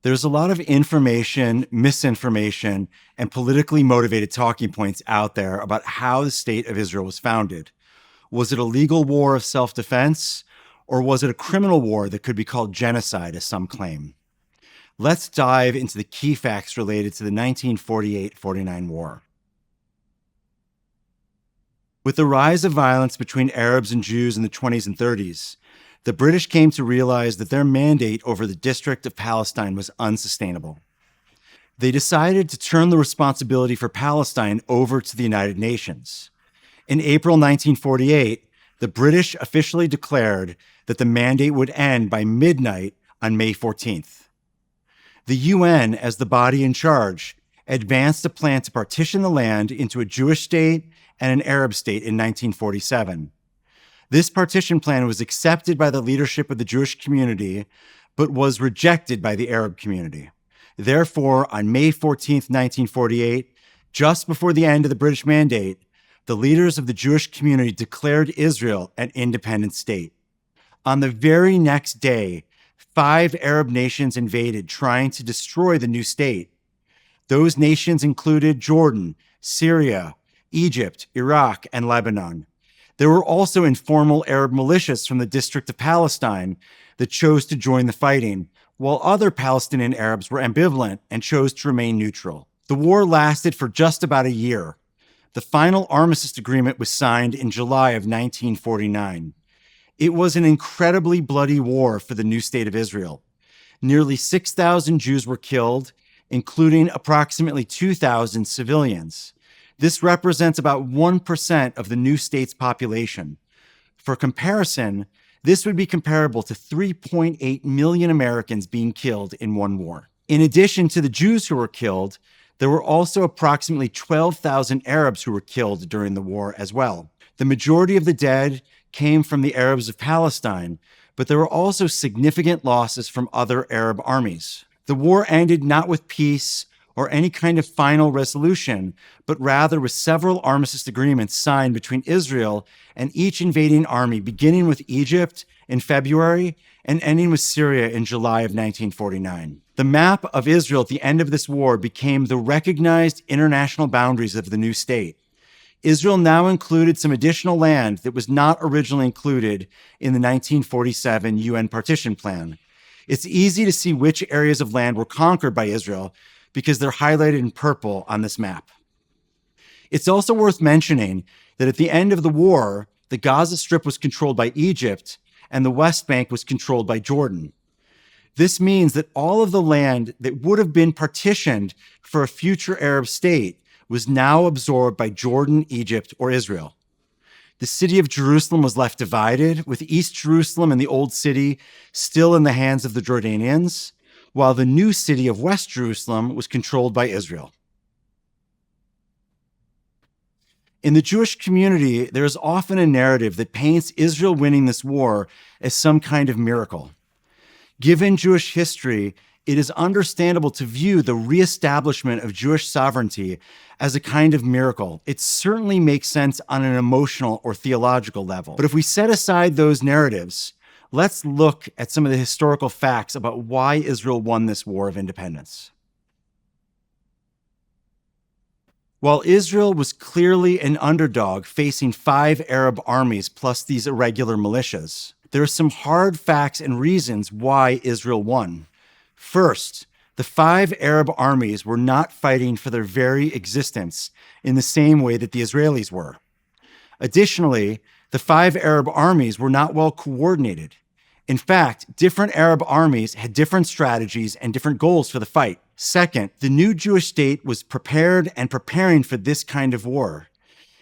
There's a lot of information, misinformation, and politically motivated talking points out there about how the state of Israel was founded. Was it a legal war of self-defense, or was it a criminal war that could be called genocide, as some claim? Let's dive into the key facts related to the 1948-49 war. With the rise of violence between Arabs and Jews in the 20s and 30s, the British came to realize that their mandate over the District of Palestine was unsustainable. They decided to turn the responsibility for Palestine over to the United Nations. In April 1948, the British officially declared that the mandate would end by midnight on May 14th. The UN, as the body in charge, advanced a plan to partition the land into a Jewish state and an Arab state in 1947. This partition plan was accepted by the leadership of the Jewish community, but was rejected by the Arab community. Therefore, on May 14, 1948, just before the end of the British mandate, the leaders of the Jewish community declared Israel an independent state. On the very next day, 5 Arab nations invaded, trying to destroy the new state. Those nations included Jordan, Syria, Egypt, Iraq, and Lebanon. There were also informal Arab militias from the District of Palestine that chose to join the fighting, while other Palestinian Arabs were ambivalent and chose to remain neutral. The war lasted for just about a year. The final armistice agreement was signed in July of 1949. It was an incredibly bloody war for the new state of Israel. Nearly 6,000 Jews were killed, including approximately 2,000 civilians. This represents about 1% of the new state's population. For comparison, this would be comparable to 3.8 million Americans being killed in one war. In addition to the Jews who were killed, there were also approximately 12,000 Arabs who were killed during the war as well. The majority of the dead came from the Arabs of Palestine, but there were also significant losses from other Arab armies. The war ended not with peace or any kind of final resolution, but rather with several armistice agreements signed between Israel and each invading army, beginning with Egypt in February and ending with Syria in July of 1949. The map of Israel at the end of this war became the recognized international boundaries of the new state. Israel now included some additional land that was not originally included in the 1947 UN partition plan. It's easy to see which areas of land were conquered by Israel because they're highlighted in purple on this map. It's also worth mentioning that at the end of the war, the Gaza Strip was controlled by Egypt and the West Bank was controlled by Jordan. This means that all of the land that would have been partitioned for a future Arab state was now absorbed by Jordan, Egypt, or Israel. The city of Jerusalem was left divided, with East Jerusalem and the Old City still in the hands of the Jordanians, while the new city of West Jerusalem was controlled by Israel. In the Jewish community, there is often a narrative that paints Israel winning this war as some kind of miracle. Given Jewish history, it is understandable to view the reestablishment of Jewish sovereignty as a kind of miracle. It certainly makes sense on an emotional or theological level. But if we set aside those narratives, let's look at some of the historical facts about why Israel won this war of independence. While Israel was clearly an underdog facing 5 Arab armies plus these irregular militias, there are some hard facts and reasons why Israel won. First, the 5 Arab armies were not fighting for their very existence in the same way that the Israelis were. Additionally, the 5 Arab armies were not well coordinated. In fact, different Arab armies had different strategies and different goals for the fight. Second, the new Jewish state was prepared and preparing for this kind of war.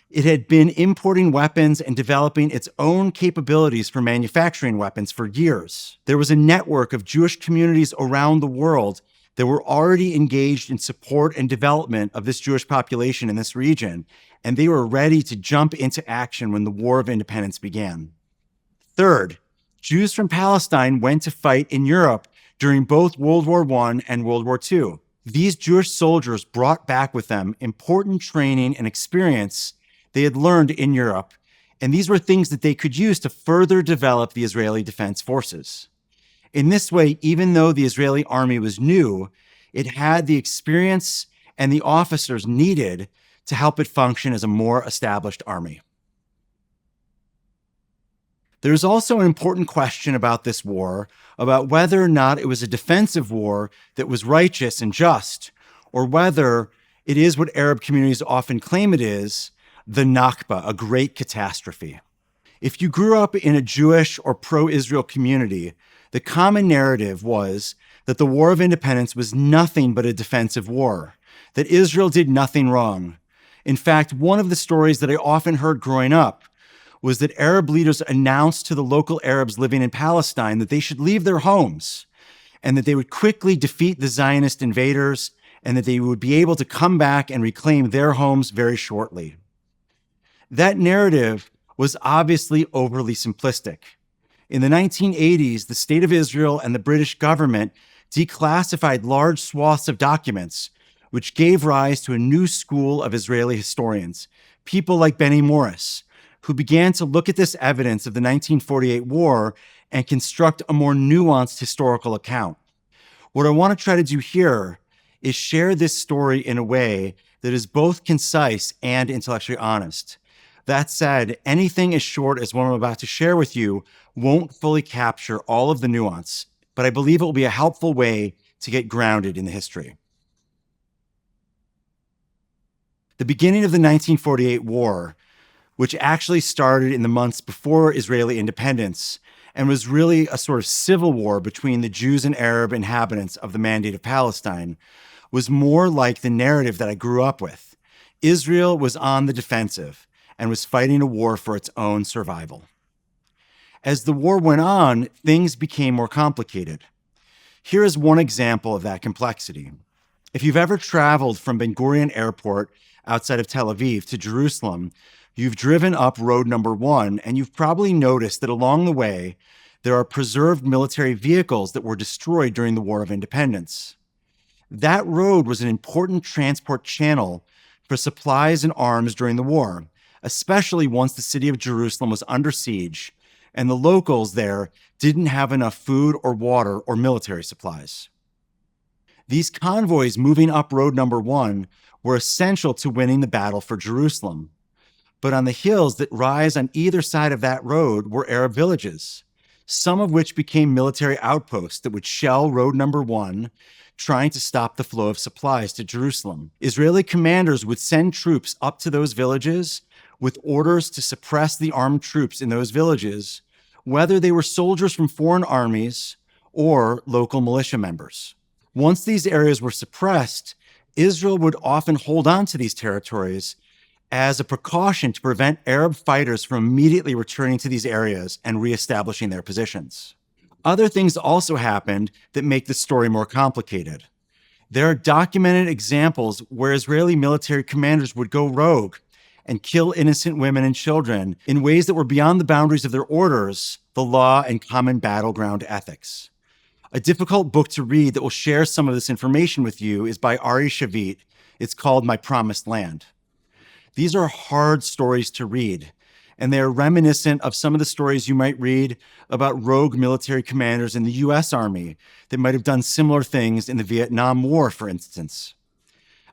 It had been importing weapons and developing its own capabilities for manufacturing weapons for years. There was a network of Jewish communities around the world that were already engaged in support and development of this Jewish population in this region, and they were ready to jump into action when the War of Independence began. Third, Jews from Palestine went to fight in Europe during both World War I and World War II. These Jewish soldiers brought back with them important training and experience they had learned in Europe, and these were things that they could use to further develop the Israeli Defense Forces. In this way, even though the Israeli army was new, it had the experience and the officers needed to help it function as a more established army. There's also an important question about this war, about whether or not it was a defensive war that was righteous and just, or whether it is what Arab communities often claim it is, the Nakba, a great catastrophe. If you grew up in a Jewish or pro-Israel community, the common narrative was that the War of Independence was nothing but a defensive war, that Israel did nothing wrong. In fact, one of the stories that I often heard growing up was that Arab leaders announced to the local Arabs living in Palestine that they should leave their homes and that they would quickly defeat the Zionist invaders and that they would be able to come back and reclaim their homes very shortly. That narrative was obviously overly simplistic. In the 1980s, the State of Israel and the British government declassified large swaths of documents, which gave rise to a new school of Israeli historians, people like Benny Morris, who began to look at this evidence of the 1948 war and construct a more nuanced historical account. What I want to try to do here is share this story in a way that is both concise and intellectually honest. That said, anything as short as what I'm about to share with you won't fully capture all of the nuance, but I believe it will be a helpful way to get grounded in the history. The beginning of the 1948 war, which actually started in the months before Israeli independence and was really a sort of civil war between the Jews and Arab inhabitants of the Mandate of Palestine, was more like the narrative that I grew up with. Israel was on the defensive and was fighting a war for its own survival. As the war went on, things became more complicated. Here is one example of that complexity. If you've ever traveled from Ben Gurion Airport outside of Tel Aviv to Jerusalem, you've driven up road number 1, and you've probably noticed that along the way, there are preserved military vehicles that were destroyed during the War of Independence. That road was an important transport channel for supplies and arms during the war, especially once the city of Jerusalem was under siege and the locals there didn't have enough food or water or military supplies. These convoys moving up road number 1 were essential to winning the battle for Jerusalem. But on the hills that rise on either side of that road were Arab villages, some of which became military outposts that would shell road number 1, trying to stop the flow of supplies to Jerusalem. Israeli commanders would send troops up to those villages with orders to suppress the armed troops in those villages, whether they were soldiers from foreign armies or local militia members. Once these areas were suppressed, Israel would often hold on to these territories as a precaution to prevent Arab fighters from immediately returning to these areas and reestablishing their positions. Other things also happened that make the story more complicated. There are documented examples where Israeli military commanders would go rogue and kill innocent women and children in ways that were beyond the boundaries of their orders, the law, and common battleground ethics. A difficult book to read that will share some of this information with you is by Ari Shavit. It's called My Promised Land. These are hard stories to read, and they are reminiscent of some of the stories you might read about rogue military commanders in the US Army that might have done similar things in the Vietnam War, for instance.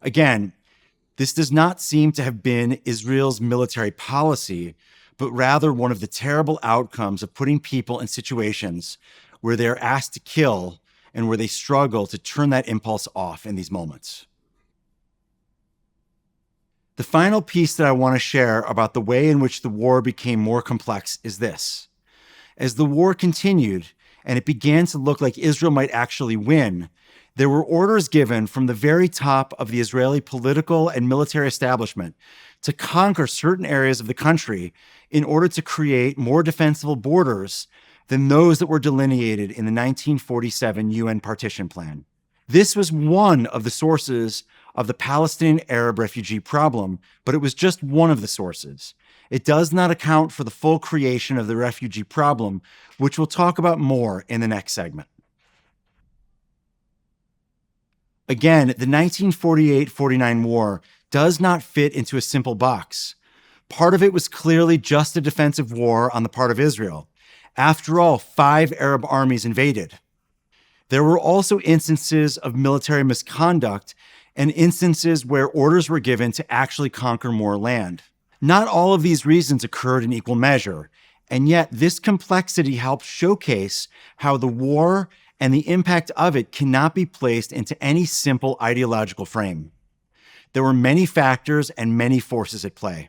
Again, this does not seem to have been Israel's military policy, but rather one of the terrible outcomes of putting people in situations where they're asked to kill and where they struggle to turn that impulse off in these moments. The final piece that I want to share about the way in which the war became more complex is this. As the war continued and it began to look like Israel might actually win, there were orders given from the very top of the Israeli political and military establishment to conquer certain areas of the country in order to create more defensible borders than those that were delineated in the 1947 UN partition plan. This was one of the sources of the Palestinian Arab refugee problem, but it was just one of the sources. It does not account for the full creation of the refugee problem, which we'll talk about more in the next segment. Again, the 1948-49 war does not fit into a simple box. Part of it was clearly just a defensive war on the part of Israel. After all, 5 Arab armies invaded. There were also instances of military misconduct and instances where orders were given to actually conquer more land. Not all of these reasons occurred in equal measure, and yet this complexity helps showcase how the war and the impact of it cannot be placed into any simple ideological frame. There were many factors and many forces at play.